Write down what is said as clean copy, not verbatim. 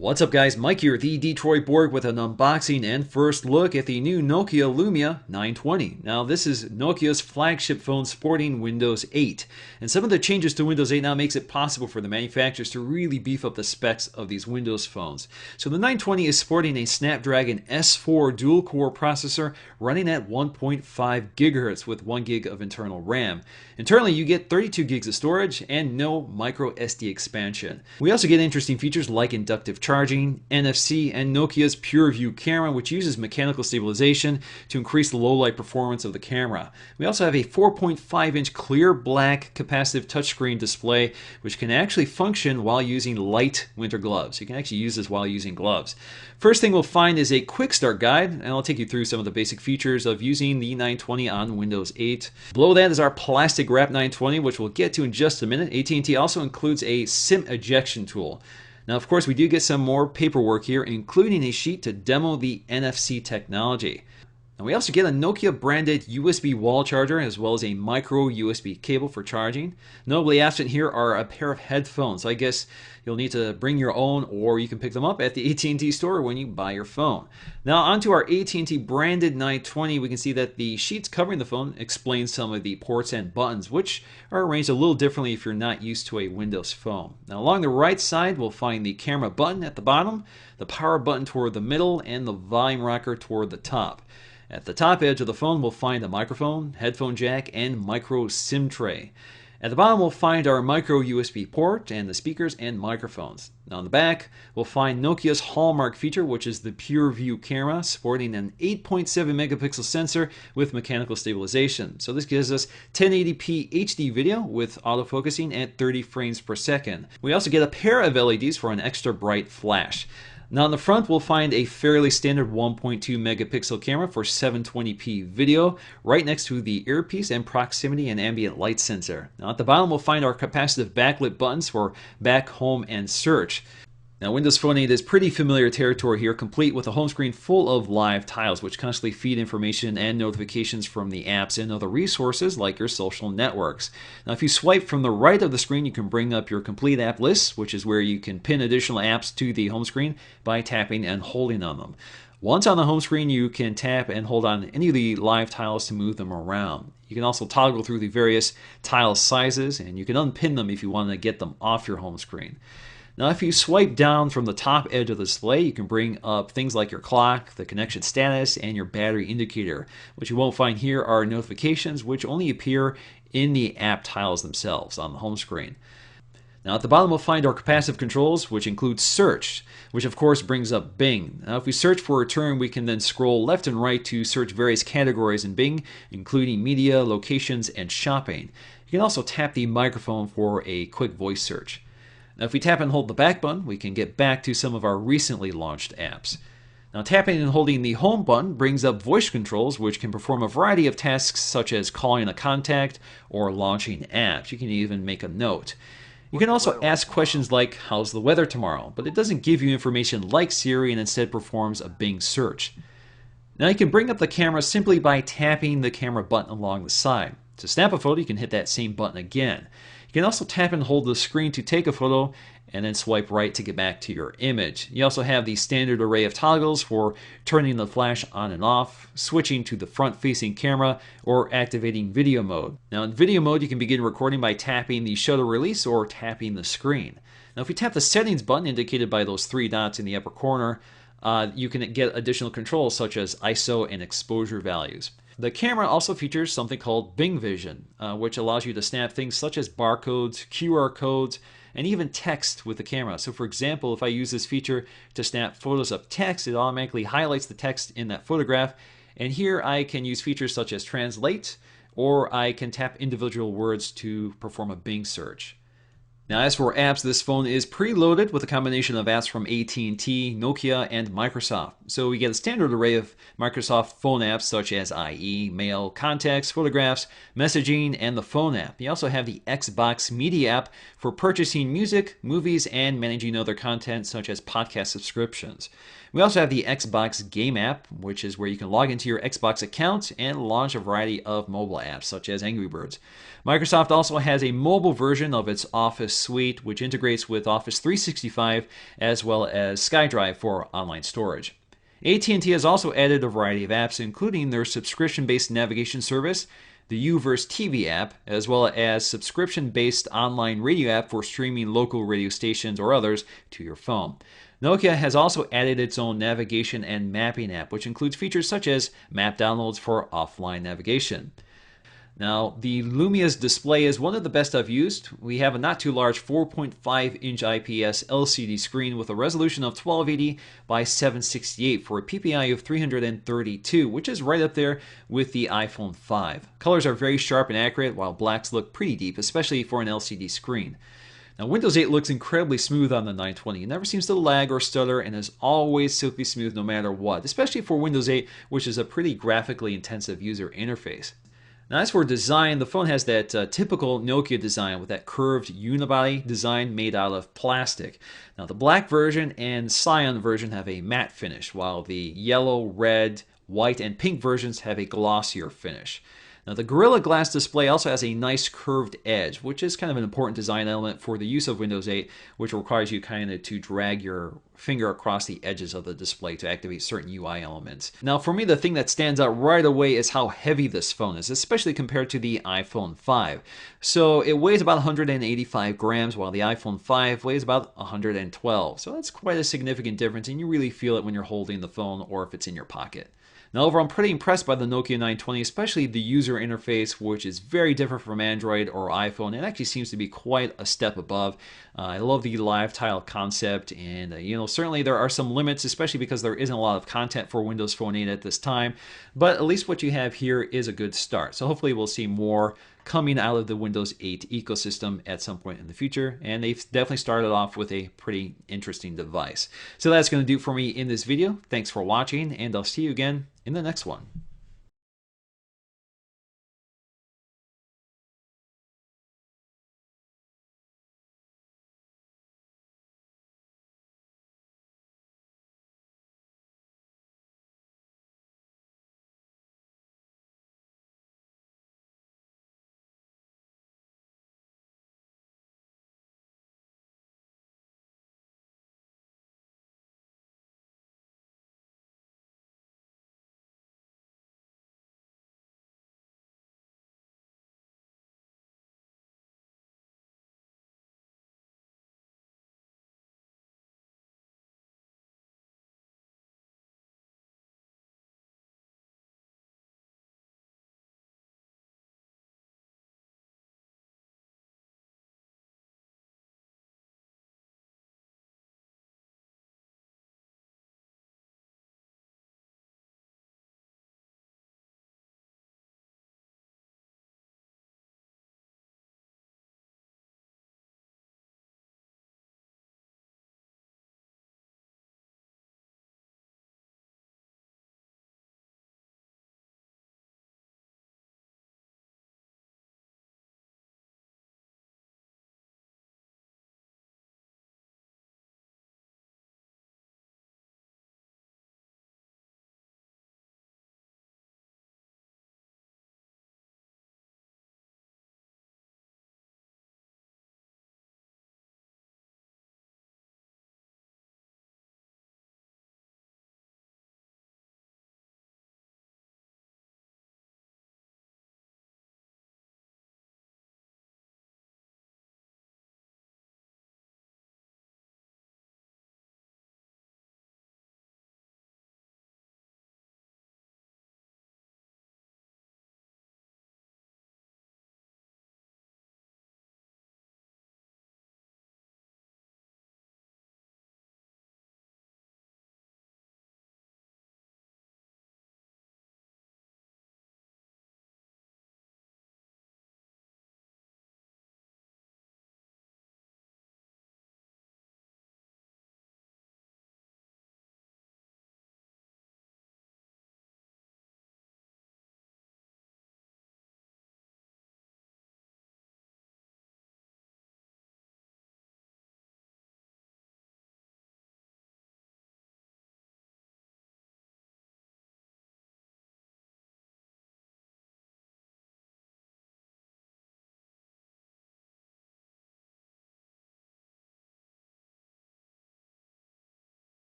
What's up guys, Mike here, the Detroit Borg with an unboxing and first look at the new Nokia Lumia 920. Now this is Nokia's flagship phone sporting Windows 8. And some of the changes to Windows 8 now makes it possible for the manufacturers to really beef up the specs of these Windows phones. So the 920 is sporting a Snapdragon S4 dual-core processor running at 1.5 gigahertz with 1 gig of internal RAM. Internally you get 32 gigs of storage and no micro SD expansion. We also get interesting features like inductive charging, NFC, and Nokia's PureView camera, which uses mechanical stabilization to increase the low light performance of the camera. We also have a 4.5-inch clear black capacitive touchscreen display, which can actually function while using light winter gloves. You can actually use this while using gloves. First thing we'll find is a quick start guide, and I'll take you through some of the basic features of using the 920 on Windows 8. Below that is our plastic wrap 920, which we'll get to in just a minute. AT&T also includes a SIM ejection tool. Now, of course, we do get some more paperwork here, including a sheet to demo the NFC technology. And we also get a Nokia branded USB wall charger as well as a micro USB cable for charging. Notably absent here are a pair of headphones. I guess you'll need to bring your own, or you can pick them up at the AT&T store when you buy your phone. Now onto our AT&T branded 920, we can see that the sheets covering the phone explain some of the ports and buttons, which are arranged a little differently if you're not used to a Windows phone. Now along the right side, we'll find the camera button at the bottom, the power button toward the middle, and the volume rocker toward the top. At the top edge of the phone, we'll find the microphone, headphone jack, and micro SIM tray. At the bottom, we'll find our micro USB port and the speakers and microphones. Now on the back, we'll find Nokia's hallmark feature, which is the PureView camera, sporting an 8.7 megapixel sensor with mechanical stabilization. So this gives us 1080p HD video with autofocusing at 30 frames per second. We also get a pair of LEDs for an extra bright flash. Now on the front, we'll find a fairly standard 1.2 megapixel camera for 720p video right next to the earpiece and proximity and ambient light sensor. Now at the bottom, we'll find our capacitive backlit buttons for back, home, and search. Now Windows Phone 8 is pretty familiar territory here, complete with a home screen full of live tiles which constantly feed information and notifications from the apps and other resources like your social networks. Now if you swipe from the right of the screen, you can bring up your complete app list, which is where you can pin additional apps to the home screen by tapping and holding on them. Once on the home screen, you can tap and hold on any of the live tiles to move them around. You can also toggle through the various tile sizes, and you can unpin them if you want to get them off your home screen. Now if you swipe down from the top edge of the display, you can bring up things like your clock, the connection status, and your battery indicator. What you won't find here are notifications, which only appear in the app tiles themselves on the home screen. Now at the bottom we'll find our capacitive controls, which include search, which of course brings up Bing. Now if we search for a term, we can then scroll left and right to search various categories in Bing, including media, locations, and shopping. You can also tap the microphone for a quick voice search. Now if we tap and hold the back button, we can get back to some of our recently launched apps. Now tapping and holding the home button brings up voice controls, which can perform a variety of tasks such as calling a contact or launching apps. You can even make a note. You can also ask questions like, how's the weather tomorrow? But it doesn't give you information like Siri and instead performs a Bing search. Now you can bring up the camera simply by tapping the camera button along the side. To snap a photo, you can hit that same button again. You can also tap and hold the screen to take a photo and then swipe right to get back to your image. You also have the standard array of toggles for turning the flash on and off, switching to the front-facing camera, or activating video mode. Now in video mode, you can begin recording by tapping the shutter release or tapping the screen. Now if you tap the settings button indicated by those three dots in the upper corner, you can get additional controls such as ISO and exposure values. The camera also features something called Bing Vision, which allows you to snap things such as barcodes, QR codes, and even text with the camera. So for example, if I use this feature to snap photos of text, it automatically highlights the text in that photograph. And here I can use features such as translate, or I can tap individual words to perform a Bing search. Now as for apps, this phone is preloaded with a combination of apps from AT&T, Nokia, and Microsoft. So we get a standard array of Microsoft phone apps such as IE, Mail, Contacts, Photographs, Messaging, and the Phone app. You also have the Xbox Media app for purchasing music, movies, and managing other content such as podcast subscriptions. We also have the Xbox Game app, which is where you can log into your Xbox account and launch a variety of mobile apps such as Angry Birds. Microsoft also has a mobile version of its Office suite, which integrates with Office 365 as well as SkyDrive for online storage. AT&T has also added a variety of apps, including their subscription-based navigation service, the Uverse TV app, as well as subscription-based online radio app for streaming local radio stations or others to your phone. Nokia has also added its own navigation and mapping app, which includes features such as map downloads for offline navigation. Now, the Lumia's display is one of the best I've used. We have a not too large 4.5-inch IPS LCD screen with a resolution of 1280 by 768 for a PPI of 332, which is right up there with the iPhone 5. Colors are very sharp and accurate, while blacks look pretty deep, especially for an LCD screen. Now, Windows 8 looks incredibly smooth on the 920. It never seems to lag or stutter and is always silky smooth no matter what, especially for Windows 8, which is a pretty graphically intensive user interface. Now, as for design, the phone has that typical Nokia design with that curved unibody design made out of plastic. Now, the black version and cyan version have a matte finish, while the yellow, red, white, and pink versions have a glossier finish. Now, the Gorilla Glass display also has a nice curved edge, which is kind of an important design element for the use of Windows 8, which requires you kind of to drag your finger across the edges of the display to activate certain UI elements. Now, for me, the thing that stands out right away is how heavy this phone is, especially compared to the iPhone 5. So it weighs about 185 grams, while the iPhone 5 weighs about 112. So that's quite a significant difference, and you really feel it when you're holding the phone or if it's in your pocket. Now, overall, I'm pretty impressed by the Nokia 920, especially the user interface, which is very different from Android or iPhone. It actually seems to be quite a step above. I love the live tile concept, and certainly there are some limits, especially because there isn't a lot of content for Windows Phone 8 at this time. But at least what you have here is a good start. So hopefully we'll see more coming out of the Windows 8 ecosystem at some point in the future, and they've definitely started off with a pretty interesting device. So that's going to do it for me in this video. Thanks for watching, and I'll see you again in the next one.